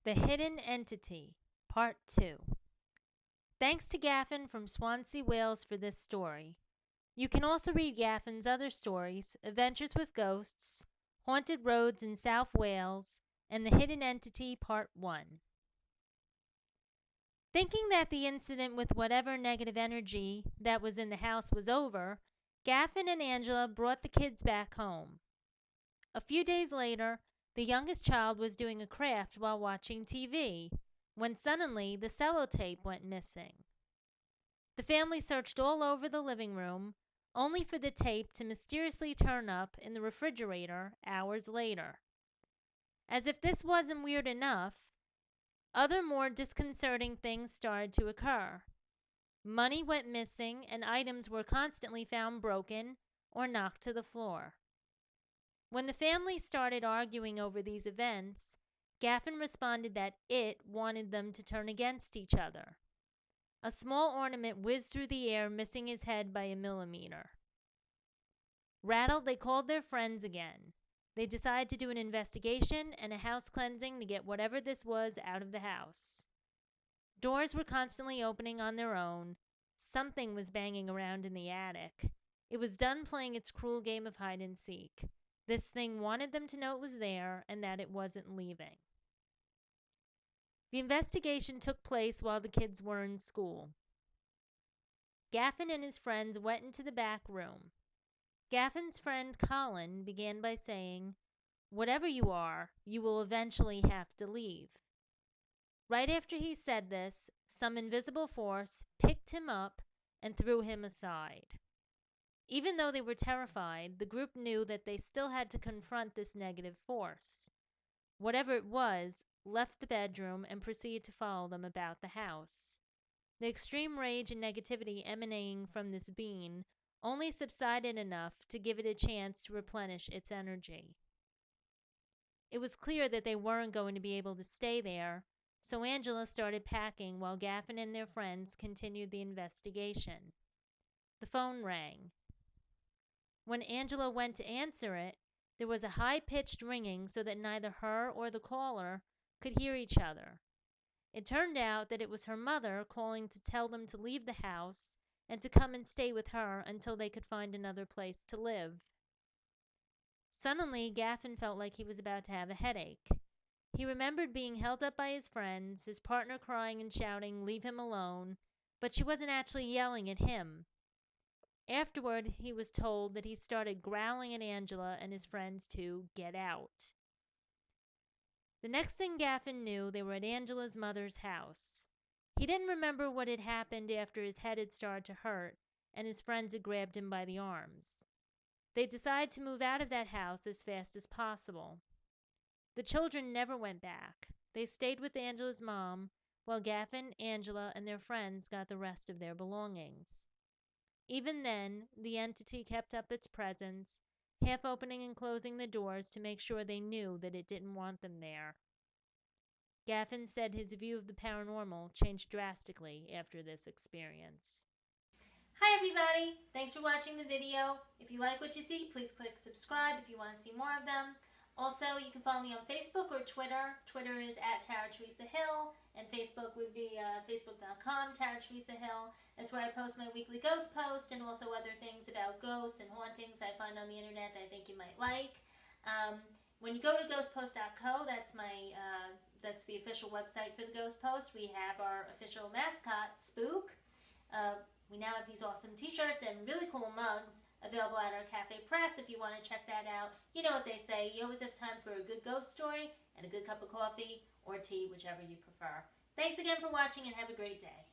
The Hidden Entity, Part 2. Thanks to Gaffin from Swansea, Wales for this story. You can also read Gaffin's other stories, Adventures with Ghosts, Haunted Roads in South Wales, and The Hidden Entity Part 1. Thinking that the incident with whatever negative energy that was in the house was over, Gaffin and Angela brought the kids back home. A few days later, the youngest child was doing a craft while watching TV, when suddenly the sellotape went missing. The family searched all over the living room, only for the tape to mysteriously turn up in the refrigerator hours later. As if this wasn't weird enough, other more disconcerting things started to occur. Money went missing and items were constantly found broken or knocked to the floor. When the family started arguing over these events, Gaffin responded that it wanted them to turn against each other. A small ornament whizzed through the air, missing his head by a millimeter. Rattled, they called their friends again. They decided to do an investigation and a house cleansing to get whatever this was out of the house. Doors were constantly opening on their own. Something was banging around in the attic. It was done playing its cruel game of hide and seek. This thing wanted them to know it was there and that it wasn't leaving. The investigation took place while the kids were in school. Gaffin and his friends went into the back room. Gaffin's friend Colin began by saying, "Whatever you are, you will eventually have to leave." Right after he said this, some invisible force picked him up and threw him aside. Even though they were terrified, the group knew that they still had to confront this negative force. Whatever it was, left the bedroom and proceeded to follow them about the house. The extreme rage and negativity emanating from this being only subsided enough to give it a chance to replenish its energy. It was clear that they weren't going to be able to stay there, so Angela started packing while Gaffin and their friends continued the investigation. The phone rang. When Angela went to answer it, there was a high-pitched ringing so that neither her or the caller could hear each other. It turned out that it was her mother calling to tell them to leave the house and to come and stay with her until they could find another place to live. Suddenly, Gaffin felt like he was about to have a headache. He remembered being held up by his friends, his partner crying and shouting, "Leave him alone," but she wasn't actually yelling at him. Afterward, he was told that he started growling at Angela and his friends to get out. The next thing Gaffin knew, they were at Angela's mother's house. He didn't remember what had happened after his head had started to hurt and his friends had grabbed him by the arms. They decided to move out of that house as fast as possible. The children never went back. They stayed with Angela's mom while Gaffin, Angela, and their friends got the rest of their belongings. Even then, the entity kept up its presence, half opening and closing the doors to make sure they knew that it didn't want them there. Gaffin said his view of the paranormal changed drastically after this experience. Hi everybody! Thanks for watching the video. If you like what you see, please click subscribe if you want to see more of them. Also, you can follow me on Facebook or Twitter. Twitter is at Tara Teresa Hill, and Facebook would be facebook.com Tara Teresa Hill. That's where I post my weekly ghost post and also other things about ghosts and hauntings I find on the internet that I think you might like. When you go to ghostpost.co, that's the official website for the Ghost Post. We have our official mascot, Spook. We now have these awesome t-shirts and really cool mugs available at our Cafe Press if you want to check that out. You know what they say, you always have time for a good ghost story and a good cup of coffee or tea, whichever you prefer. Thanks again for watching and have a great day.